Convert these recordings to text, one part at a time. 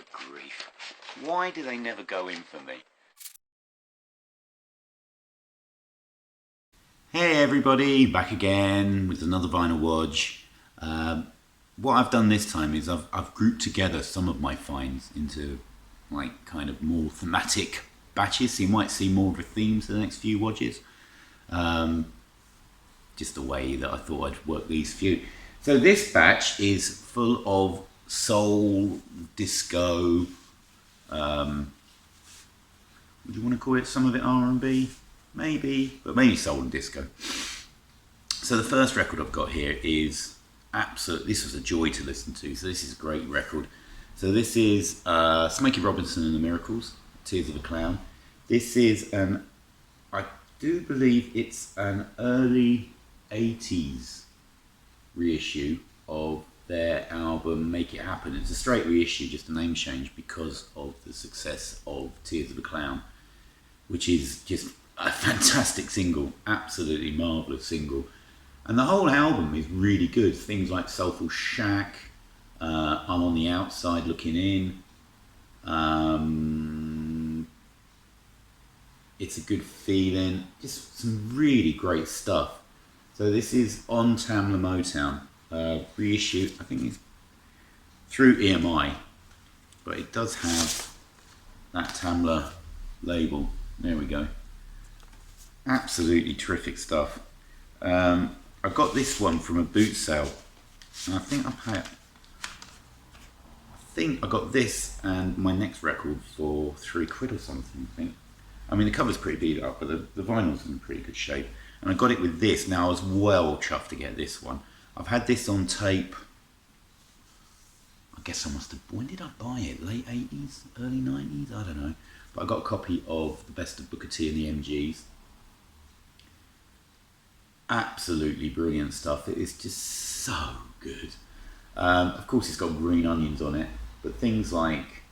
Good grief. Why do they never go in for me? Hey everybody, back again with another vinyl Wodge. What I've done this time is I've grouped together some of my finds into like kind of more thematic batches, so you might see more of a theme for the next few Wodges. Just the way that I thought I'd work these few. So this batch is full of soul, disco, would you want to call it some of it R&B? Maybe, but mainly soul and disco. So the first record I've got here is this was a joy to listen to, so this is a great record. So this is Smokey Robinson and the Miracles, Tears of a Clown. This is I do believe it's an early 80s reissue of their album Make It Happen. It's a straight reissue, just a name change because of the success of Tears of a Clown, which is just a fantastic single, absolutely marvellous single. And the whole album is really good. Things like Soulful Shack, I'm on the Outside Looking In, It's a Good Feeling, just some really great stuff. So this is on Tamla Motown, reissue, I think it's through EMI, but it does have that Tamla label. There we go. Absolutely terrific stuff. I got this one from a boot sale, and I think I got this and my next record for £3 or something, I think. I mean, the cover's pretty beat up, but the vinyl's in pretty good shape. And I got it with this. Now, I was well chuffed to get this one. I've had this on tape. I guess I must have, when did I buy it? Late 80s, early 90s? I don't know. But I got a copy of The Best of Booker T and the MGs. Absolutely brilliant stuff. It is just so good. Of course, it's got green onions on it, but things like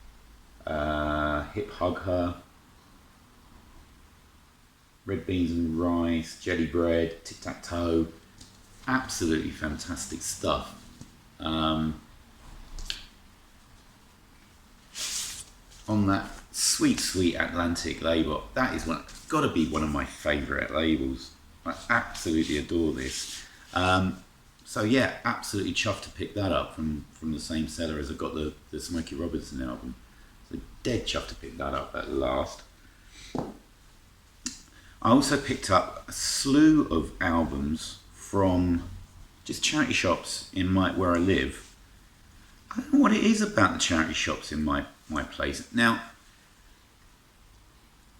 Hip Hug Her, Red Beans and Rice, Jelly Bread, Tic Tac Toe, absolutely fantastic stuff. On that sweet, sweet Atlantic label, that is got to be one of my favourite labels. I absolutely adore this. So yeah, absolutely chuffed to pick that up from the same seller as I got the Smokey Robinson album. So dead chuffed to pick that up at last. I also picked up a slew of albums from just charity shops in where I live. I don't know what it is about the charity shops in my place. Now,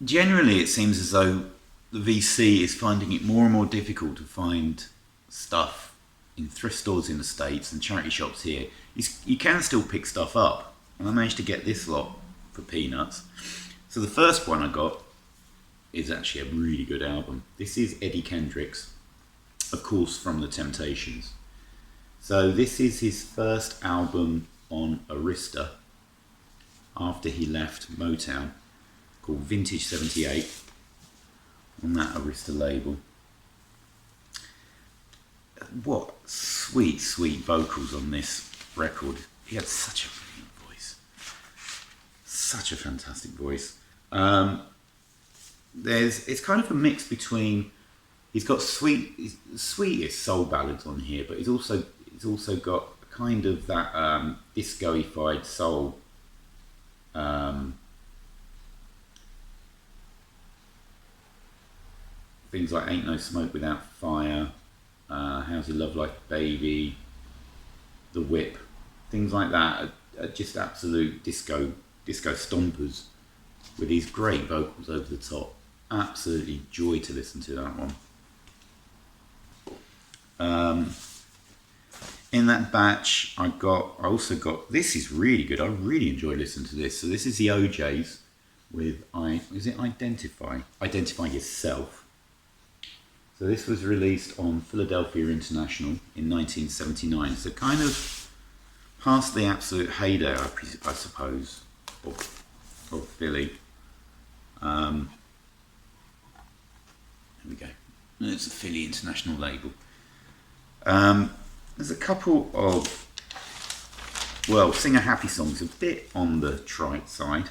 generally it seems as though the VC is finding it more and more difficult to find stuff in thrift stores in the States and charity shops here. You can still pick stuff up, and I managed to get this lot for peanuts. So the first one I got is actually a really good album. This is Eddie Kendricks, of course, from The Temptations. So this is his first album on Arista after he left Motown, called Vintage 78, on that Arista label. What sweet, sweet vocals on this record. He had such a brilliant voice. Such a fantastic voice. It's kind of a mix between, he's got sweetest soul ballads on here, but he's also got kind of that disco-ified soul. Things like Ain't No Smoke Without Fire, How's Your Love Life Baby, The Whip, things like that are just absolute disco stompers with these great vocals over the top. Absolutely joy to listen to that one. In that batch, I also got, this is really good. I really enjoy listening to this. So this is the OJs with Identify Yourself. So this was released on Philadelphia International in 1979. So kind of past the absolute heyday, I suppose, of Philly. There we go. It's a Philly International label. There's a couple of well, Sing a Happy Song's a bit on the trite side,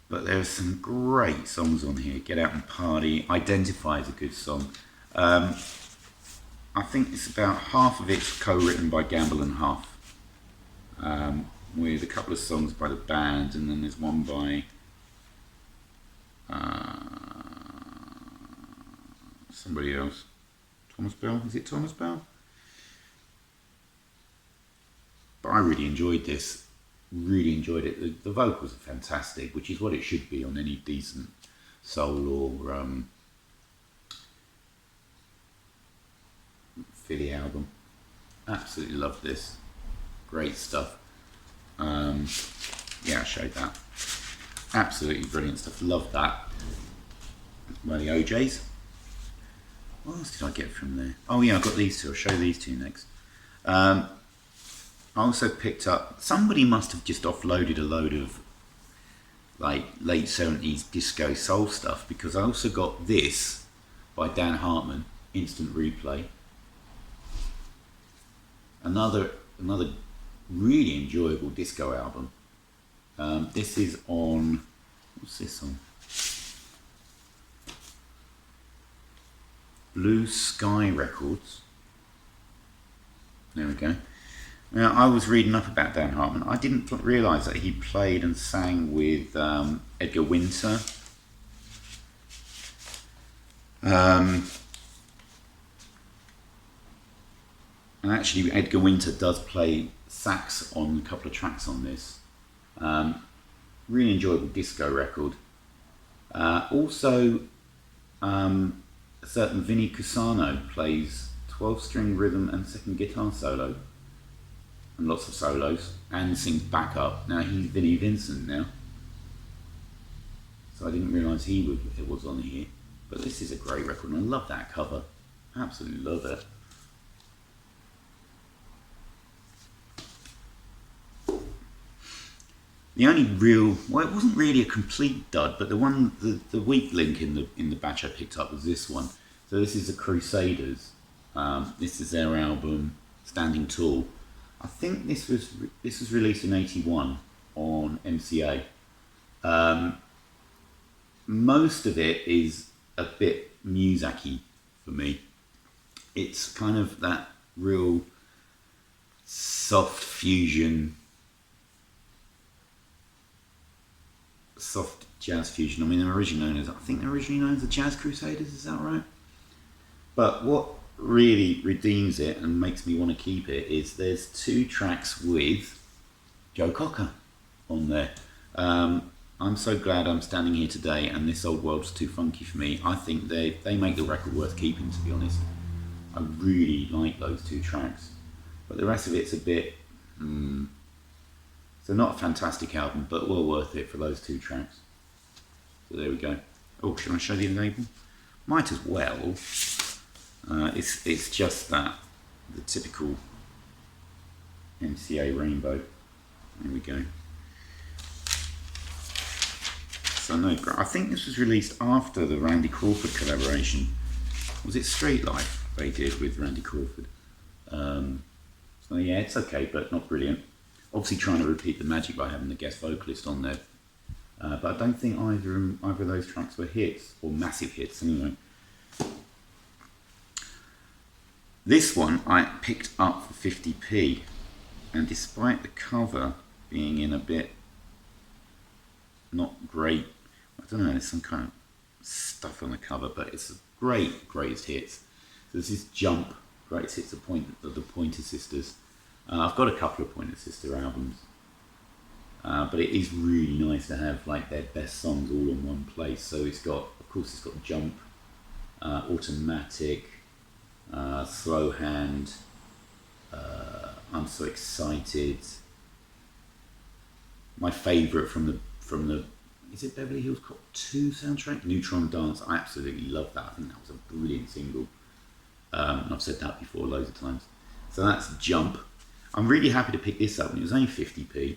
but there are some great songs on here. Get Out and Party, Identify is a good song. I think it's about half of it's co-written by Gamble and Huff, with a couple of songs by the band, and then there's one by somebody else. Thomas Bell? Is it Thomas Bell? But I really enjoyed this. Really enjoyed it. The vocals are fantastic, which is what it should be on any decent soul or Philly album. Absolutely love this. Great stuff. Yeah, I showed that. Absolutely brilliant stuff. Love that. By the OJs. What else did I get from there? Oh yeah, I got these two. I'll show these two next. I also picked up, somebody must have just offloaded a load of like late 70s disco soul stuff, because I also got this by Dan Hartman, Instant Replay. Another really enjoyable disco album. This is on, what's this on? Blue Sky Records. There we go. Now, I was reading up about Dan Hartman. I didn't realise that he played and sang with Edgar Winter. And actually, Edgar Winter does play sax on a couple of tracks on this. Really enjoyable disco record. Also, a certain Vinnie Cusano plays 12-string rhythm and second guitar solo, and lots of solos, and sings backup. Now he's Vinnie Vincent now, so I didn't realise it was on here. But this is a great record, and I love that cover. Absolutely love it. The only real, well, it wasn't really a complete dud, but the weak link in the batch I picked up was this one. So this is the Crusaders. This is their album Standing Tall. I think this was released in '81 on MCA. Most of it is a bit Muzak-y for me. It's kind of that real soft fusion, soft jazz fusion. I mean, I think they're originally known as the Jazz Crusaders, is that right? But what really redeems it and makes me want to keep it is there's 2 tracks with Joe Cocker on there. I'm so glad I'm standing here today and This Old World's Too Funky for Me. I think they make the record worth keeping, to be honest. I really like those 2 tracks. But the rest of it's a bit... So not a fantastic album, but well worth it for those 2 tracks. So there we go. Oh, should I show you the label? Might as well. It's just that, the typical MCA rainbow. There we go. So no, I think this was released after the Randy Crawford collaboration. Was it Street Life they did with Randy Crawford? So yeah, it's okay, but not brilliant. Obviously trying to repeat the magic by having the guest vocalist on there. But I don't think either of those tracks were hits, or massive hits anyway. This one I picked up for 50p, and despite the cover being in a bit not great, I don't know, there's some kind of stuff on the cover, but it's a greatest hits. So this is Jump, greatest hits of the Pointer Sisters. I've got a couple of Pointer Sister albums, but it is really nice to have like their best songs all in one place. So it's got Jump, Automatic, Slow Hand, I'm So Excited. My favourite from the is it Beverly Hills Cop 2 soundtrack, Neutron Dance. I absolutely love that. I think that was a brilliant single. And I've said that before loads of times. So that's Jump. I'm really happy to pick this up, and it was only 50p,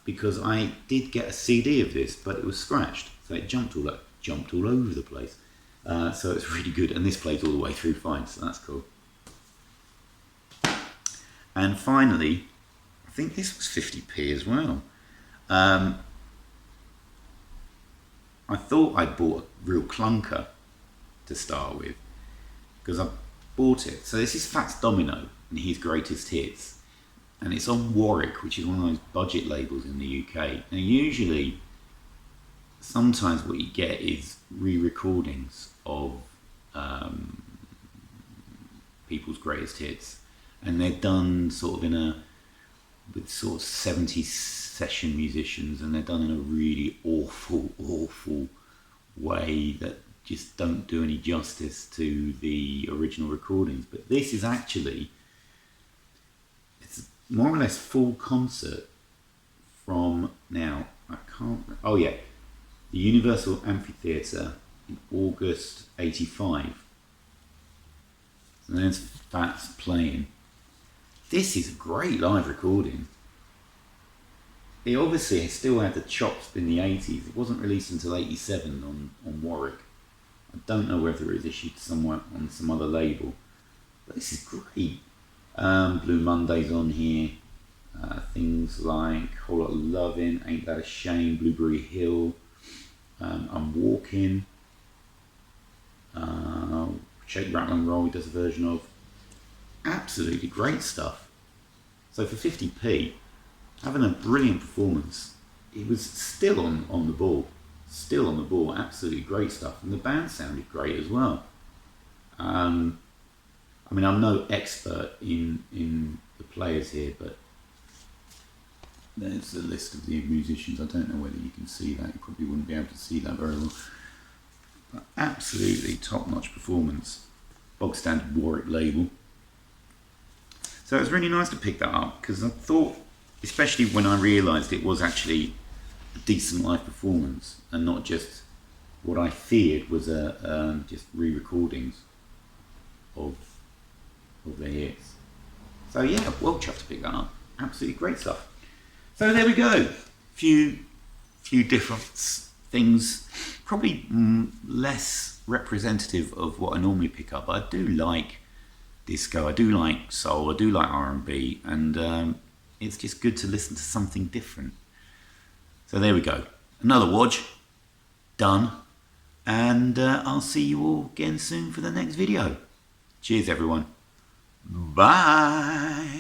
because I did get a CD of this, but it was scratched, so it jumped all over the place. So it's really good, and this plays all the way through fine, so that's cool. And finally, I think this was 50p as well. I thought I'd bought a real clunker to start with, because I bought it. So this is Fats Domino and his greatest hits, and it's on Warwick, which is one of those budget labels in the UK. And usually, sometimes what you get is re-recordings of people's greatest hits, and they're done sort of with sort of 70s session musicians, and they're done in a really awful way that just don't do any justice to the original recordings. But this is actually, it's more or less full concert from, now I can't, oh yeah, the Universal Amphitheatre in August 85. So there's Fats playing. This is a great live recording. It obviously still had the chops in the 80s. It wasn't released until 87 on Warwick. I don't know whether it was issued somewhere on some other label. But this is great. Blue Monday's on here. Things like Whole Lot of Lovin', Ain't That a Shame, Blueberry Hill, I'm Walking, Shake, Rattle and Roll he does a version of. Absolutely great stuff. So for 50p, having a brilliant performance. It was still on the ball. Still on the ball, absolutely great stuff. And the band sounded great as well. I mean, I'm no expert in the players here, but there's a list of the musicians. I don't know whether you can see that. You probably wouldn't be able to see that very well. But absolutely top-notch performance. Bog standard Warwick label. So it was really nice to pick that up, because I thought, especially when I realised it was actually a decent live performance and not just what I feared was just re-recordings of their hits. So yeah, well chuffed to pick that up. Absolutely great stuff. So there we go. Few different things, probably less representative of what I normally pick up. But I do like disco, I do like soul, I do like R&B, and it's just good to listen to something different. So there we go. Another Wodge done, and I'll see you all again soon for the next video. Cheers everyone. Bye.